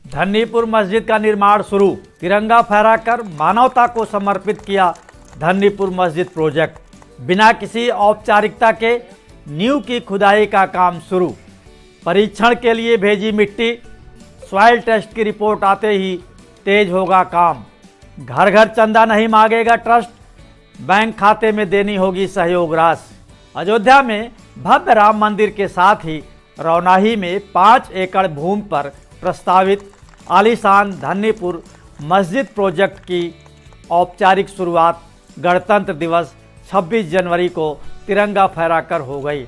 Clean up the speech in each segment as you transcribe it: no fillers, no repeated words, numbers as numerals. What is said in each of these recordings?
धन्नीपुर मस्जिद का निर्माण शुरू। तिरंगा फहराकर मानवता को समर्पित किया धन्नीपुर मस्जिद प्रोजेक्ट। बिना किसी औपचारिकता के नींव की खुदाई का काम शुरू। परीक्षण के लिए भेजी मिट्टी। सॉइल टेस्ट की रिपोर्ट आते ही तेज होगा काम। घर घर चंदा नहीं मांगेगा ट्रस्ट, बैंक खाते में देनी होगी सहयोग राशि। अयोध्या में भव्य राम मंदिर के साथ ही रौनाही में 5 एकड़ भूमि पर प्रस्तावित आलीशान धन्नीपुर मस्जिद प्रोजेक्ट की औपचारिक शुरुआत गणतंत्र दिवस 26 जनवरी को तिरंगा फहराकर हो गई।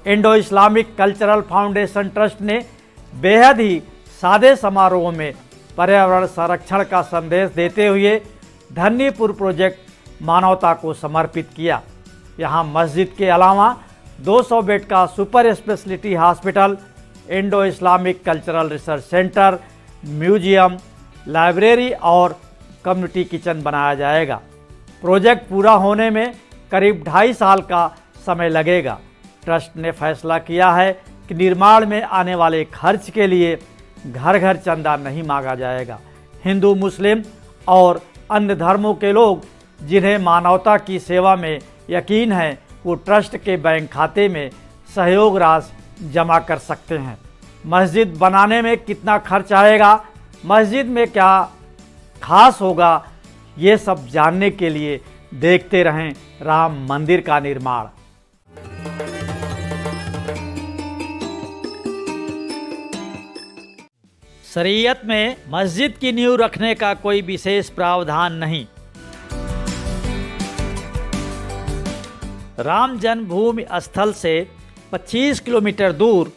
Indo Islamic cultural foundation trust ने बेहद ही सादे समारोह में पर्यावरण संरक्षण का संदेश देते हुए धन्नीपुर प्रोजेक्ट मानवता को समर्पित किया। यहाँ मस्जिद के अलावा 200 बेड का super speciality hospital, Indo Islamic cultural research centre, museum, library और कम्युनिटी किचन बनाया जाएगा। प्रोजेक्ट पूरा होने में करीब 2.5 साल का समय लगेगा। ट्रस्ट ने फैसला किया है कि निर्माण में आने वाले खर्च के लिए घर घर चंदा नहीं मांगा जाएगा। हिंदू, मुस्लिम और अन्य धर्मों के लोग जिन्हें मानवता की सेवा में यकीन है वो ट्रस्ट के बैंक खाते में सहयोग राशि जमा कर सकते हैं। मस्जिद बनाने में कितना खर्च आएगा, मस्जिद में क्या खास होगा, ये सब जानने के लिए देखते रहें राम मंदिर का निर्माण। शरीयत में मस्जिद की नींव रखने का कोई विशेष प्रावधान नहीं। राम जन्मभूमि स्थल से 25 किलोमीटर दूर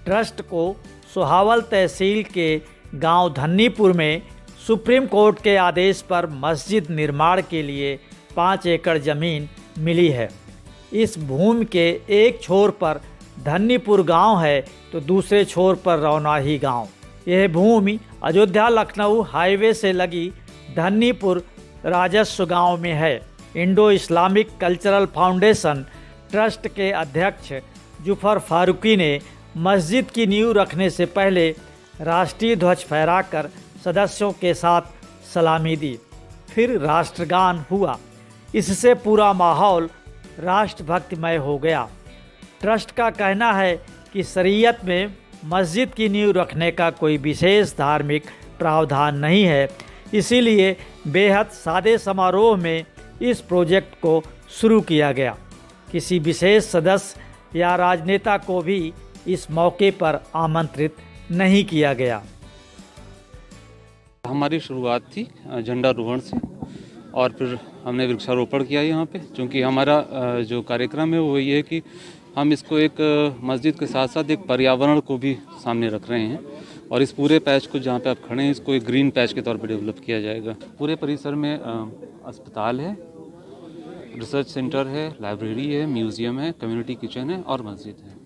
ट्रस्ट को सोहावल तहसील के गांव धन्नीपुर में सुप्रीम कोर्ट के आदेश पर मस्जिद निर्माण के लिए 5 एकड़ जमीन मिली है। इस भूमि के एक छोर पर धन्नीपुर गांव है तो दूसरे छोर पर रौनाही गांव। यह भूमि अयोध्या लखनऊ हाईवे से लगी धन्नीपुर राजस्व गांव में है। Indo Islamic cultural foundation trust के अध्यक्ष जुफर फारूकी ने मस्जिद की नींव रखने से पहले राष्ट्रीय ध्वज फहराकर सदस्यों के साथ सलामी दी। फिर राष्ट्रगान हुआ। इससे पूरा माहौल राष्ट्रभक्तिमय हो गया। ट्रस्ट का कहना है कि शरीयत में मस्जिद की नींव रखने का कोई विशेष धार्मिक प्रावधान नहीं है, इसीलिए बेहद सादे समारोह में इस प्रोजेक्ट को शुरू किया गया। किसी विशेष सदस्य या राजनेता को भी इस मौके पर आमंत्रित नहीं किया गया। हमारी शुरुआत थी झंडारोहण से और फिर हमने वृक्षारोपण किया यहाँ पे, क्योंकि हमारा जो कार्यक्रम है वो ये है कि हम इसको एक मस्जिद के साथ साथ एक पर्यावरण को भी सामने रख रहे हैं और इस पूरे पैच को जहाँ पे आप खड़े हैं इसको एक ग्रीन पैच के तौर पे डेवलप किया जाएगा। पूरे परिसर में अस्पताल है, रिसर्च सेंटर है, लाइब्रेरी है, म्यूजियम है, कम्युनिटी किचन है और मस्जिद है।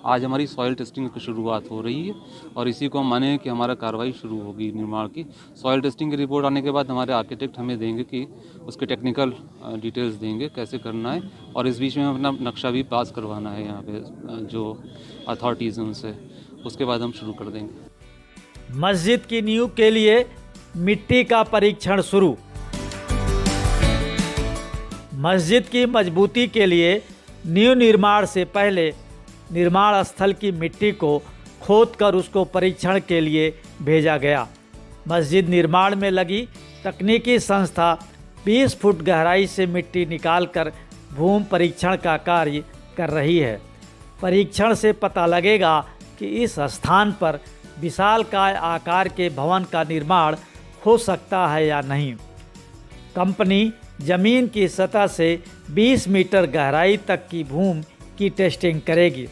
आज हमारी सॉइल टेस्टिंग की शुरुआत हो रही है और इसी को हम माने कि हमारा कार्रवाई शुरू होगी निर्माण की। सॉइल टेस्टिंग की रिपोर्ट आने के बाद हमारे आर्किटेक्ट हमें देंगे कि उसके टेक्निकल डिटेल्स देंगे कैसे करना है और इस बीच में अपना नक्शा भी पास करवाना है यहाँ पे जो अथॉरिटीज़ उनसे, उसके बाद हम शुरू कर देंगे। मस्जिद की नींव के लिए मिट्टी का परीक्षण शुरू। मस्जिद की मजबूती के लिए नींव निर्माण से पहले निर्माण स्थल की मिट्टी को खोदकर उसको परीक्षण के लिए भेजा गया। मस्जिद निर्माण में लगी तकनीकी संस्था 20 फुट गहराई से मिट्टी निकालकर भूमि परीक्षण का कार्य कर रही है। परीक्षण से पता लगेगा कि इस स्थान पर विशालकाय आकार के भवन का निर्माण हो सकता है या नहीं। कंपनी जमीन की सतह से 20 मीटर गहराई तक की भूमि की टेस्टिंग करेगी।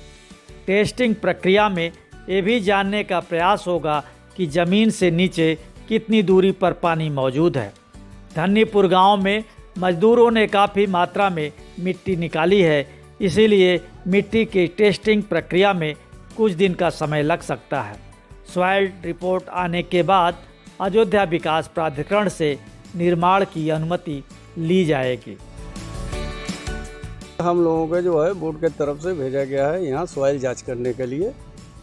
टेस्टिंग प्रक्रिया में ये भी जानने का प्रयास होगा कि ज़मीन से नीचे कितनी दूरी पर पानी मौजूद है। धन्नीपुर गांव में मजदूरों ने काफ़ी मात्रा में मिट्टी निकाली है, इसीलिए मिट्टी की टेस्टिंग प्रक्रिया में कुछ दिन का समय लग सकता है। सॉइल रिपोर्ट आने के बाद अयोध्या विकास प्राधिकरण से निर्माण की अनुमति ली जाएगी। हम लोगों को जो है बोर्ड के तरफ से भेजा गया है यहाँ सॉइल जांच करने के लिए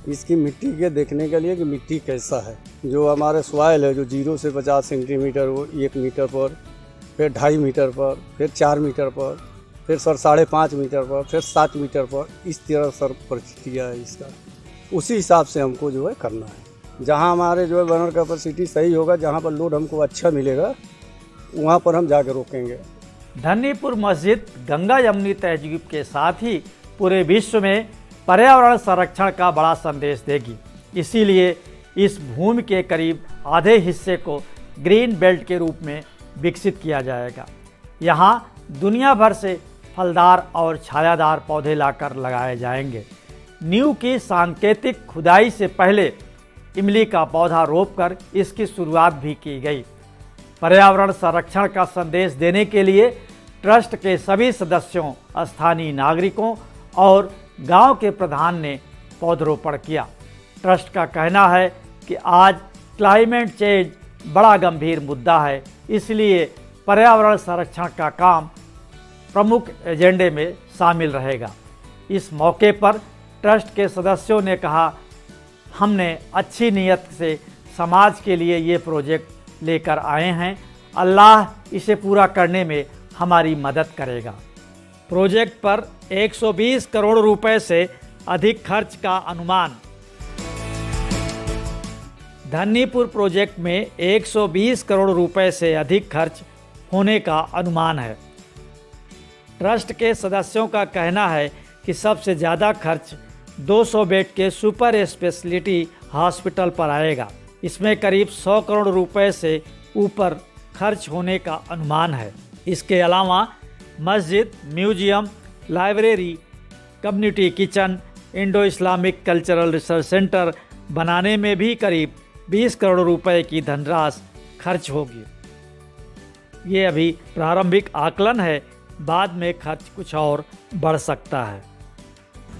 इसकी मिट्टी के देखने के लिए कि मिट्टी कैसा है। जो हमारे सॉइल है जो 0 से 50 सेंटीमीटर वो 1 मीटर पर, फिर 2.5 मीटर पर, फिर 4 मीटर पर, फिर सर 5.5 मीटर पर, फिर 7 मीटर पर, इस तरह सर प्रक्रिया है इसका। उसी हिसाब से हमको जो है करना है। जहाँ हमारे जो है बर्नर कैपेसिटी सही होगा, जहाँ पर लोड हमको अच्छा मिलेगा, वहाँ पर हम जाकर रोकेंगे। धन्नीपुर मस्जिद गंगा यमुनी तहजीब के साथ ही पूरे विश्व में पर्यावरण संरक्षण का बड़ा संदेश देगी। इसीलिए इस भूमि के करीब आधे हिस्से को ग्रीन बेल्ट के रूप में विकसित किया जाएगा। यहाँ दुनिया भर से फलदार और छायादार पौधे लाकर लगाए जाएंगे। नींव की सांकेतिक खुदाई से पहले इमली का पौधा रोपकर इसकी शुरुआत भी की गई। पर्यावरण संरक्षण का संदेश देने के लिए ट्रस्ट के सभी सदस्यों, स्थानीय नागरिकों और गांव के प्रधान ने पौधरोपण किया। ट्रस्ट का कहना है कि आज क्लाइमेट चेंज बड़ा गंभीर मुद्दा है, इसलिए पर्यावरण संरक्षण का काम प्रमुख एजेंडे में शामिल रहेगा। इस मौके पर ट्रस्ट के सदस्यों ने कहा, हमने अच्छी नीयत से समाज के लिए ये प्रोजेक्ट लेकर आए हैं, अल्लाह इसे पूरा करने में हमारी मदद करेगा। प्रोजेक्ट पर 120 करोड़ रुपए से अधिक खर्च का अनुमान। धन्नीपुर प्रोजेक्ट में 120 करोड़ रुपए से अधिक खर्च होने का अनुमान है। ट्रस्ट के सदस्यों का कहना है कि सबसे ज़्यादा खर्च 200 बेड के सुपर स्पेशलिटी हॉस्पिटल पर आएगा। इसमें करीब 100 करोड़ रुपए से ऊपर खर्च होने का अनुमान है। इसके अलावा मस्जिद, museum, library, community kitchen, Indo Islamic cultural research centre बनाने में भी करीब 20 करोड़ रुपए की धनराशि खर्च होगी। ये अभी प्रारंभिक आकलन है, बाद में खर्च कुछ और बढ़ सकता है।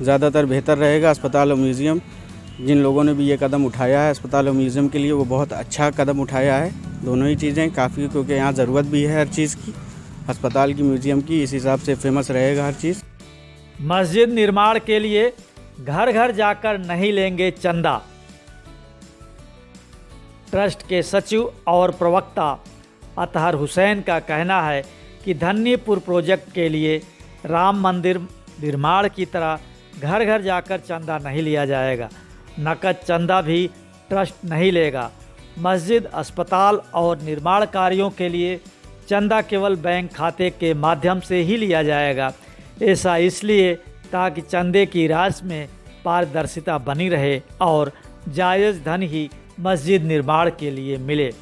ज़्यादातर बेहतर रहेगा अस्पताल और म्यूज़ियम। जिन लोगों ने भी ये कदम उठाया है अस्पताल और म्यूज़ियम के लिए, वो बहुत अच्छा कदम उठाया है। दोनों ही चीज़ें काफ़ी, क्योंकि यहाँ ज़रूरत भी है हर चीज़ की, अस्पताल की, म्यूज़ियम की। इस हिसाब से फेमस रहेगा हर चीज़। मस्जिद निर्माण के लिए घर घर जाकर नहीं लेंगे चंदा। ट्रस्ट के सचिव और प्रवक्ता अतहर हुसैन का कहना है कि धन्नीपुर प्रोजेक्ट के लिए राम मंदिर निर्माण की तरह घर घर जाकर चंदा नहीं लिया जाएगा। नकद चंदा भी ट्रस्ट नहीं लेगा। मस्जिद, अस्पताल और निर्माण कार्यों के लिए चंदा केवल बैंक खाते के माध्यम से ही लिया जाएगा। ऐसा इसलिए ताकि चंदे की राशि में पारदर्शिता बनी रहे और जायज़ धन ही मस्जिद निर्माण के लिए मिले।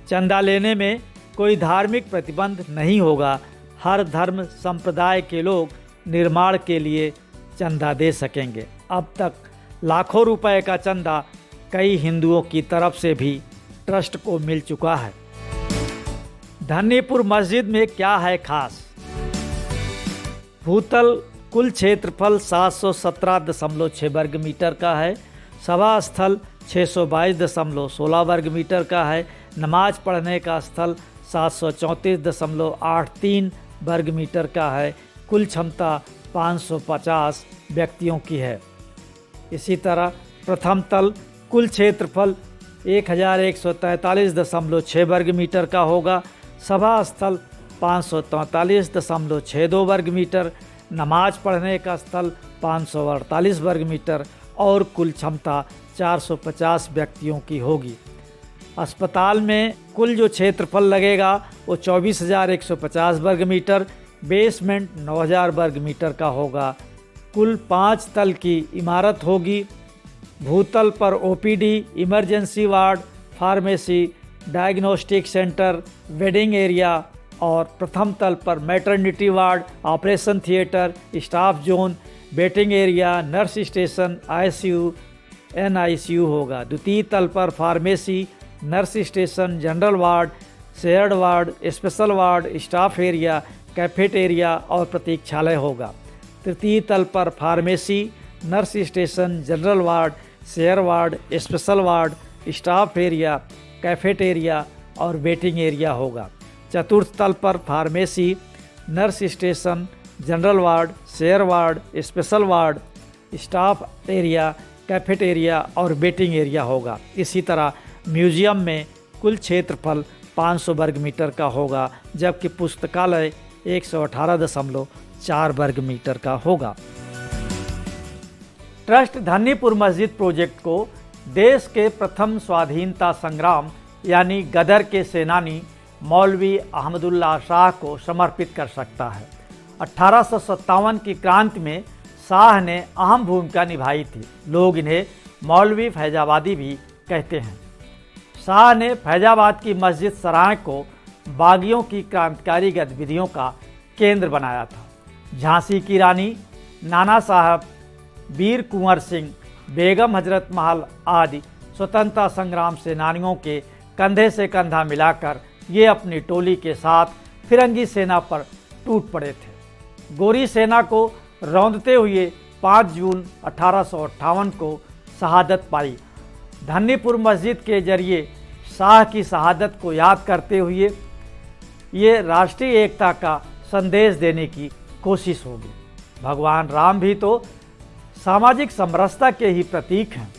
चंदा लेने में कोई धार्मिक प्रतिबंध नहीं होगा। हर धर्म संप्रदाय के लोग निर्माण के लिए चंदा दे सकेंगे। अब तक लाखों रुपए का चंदा कई हिंदुओं की तरफ से भी ट्रस्ट को मिल चुका है। धन्नीपुर मस्जिद में क्या है खास? भूतल कुल क्षेत्रफल 717.6 वर्ग मीटर का है। सभा स्थल 622.16 वर्ग मीटर का है। नमाज पढ़ने का स्थल 734.83 वर्ग मीटर का है। कुल क्षमता 550 व्यक्तियों की है। इसी तरह प्रथम तल कुल क्षेत्रफल 1143.6 वर्ग मीटर का होगा। सभा स्थल 543.62 वर्ग मीटर, नमाज पढ़ने का स्थल 548 वर्ग मीटर और कुल क्षमता 450 व्यक्तियों की होगी। अस्पताल में कुल जो क्षेत्रफल लगेगा वो 24,150 वर्ग मीटर, बेसमेंट 9,000 वर्ग मीटर का होगा। कुल 5 तल की इमारत होगी। भूतल पर OPD, emergency ward, pharmacy, diagnostic centre, wedding area और प्रथम तल पर maternity ward, operation theatre, staff zone, waiting area, nurse station, ICU, NICU होगा। द्वितीय तल पर pharmacy, nurse station, general ward, shared ward, special ward, staff area, cafeteria और प्रतीक्षालय होगा। तृतीय तल पर pharmacy, nurse station, general ward, share ward, special ward, staff area, cafeteria और वेटिंग एरिया होगा। चतुर्थ तल पर pharmacy, nurse station, general ward, share ward, special ward, staff area, cafeteria और वेटिंग एरिया होगा। इसी तरह म्यूजियम में कुल क्षेत्रफल 500 वर्ग मीटर का होगा, जबकि पुस्तकालय 118.4 वर्ग मीटर का होगा। ट्रस्ट धन्नीपुर मस्जिद प्रोजेक्ट को देश के प्रथम स्वाधीनता संग्राम यानी गदर के सेनानी मौलवी अहमदुल्ला शाह को समर्पित कर सकता है। 1857 की क्रांति में शाह ने अहम भूमिका निभाई थी। लोग इन्हें मौलवी फैजाबादी भी कहते हैं। शाह ने फैजाबाद की मस्जिद सराय को बागियों की क्रांतिकारी गतिविधियों का केंद्र बनाया था। झांसी की रानी, नाना साहब, वीर कुंवर सिंह, बेगम हजरत महल आदि स्वतंत्रता संग्राम सेनानियों के कंधे से कंधा मिलाकर ये अपनी टोली के साथ फिरंगी सेना पर टूट पड़े थे। गोरी सेना को रौंदते हुए 5 जून 1858 को शहादत पाई। धन्नीपुर मस्जिद के जरिए शाह की शहादत को याद करते हुए ये राष्ट्रीय एकता का संदेश देने की कोशिश होगी। भगवान राम भी तो सामाजिक समरसता के ही प्रतीक हैं।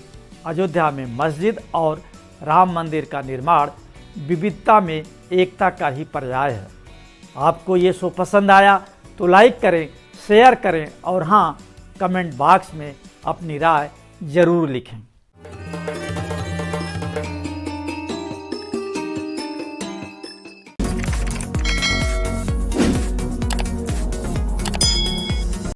अयोध्या में मस्जिद और राम मंदिर का निर्माण विविधता में एकता का ही पर्याय है। आपको ये शो पसंद आया तो लाइक करें, शेयर करें और हाँ, कमेंट बॉक्स में अपनी राय ज़रूर लिखें।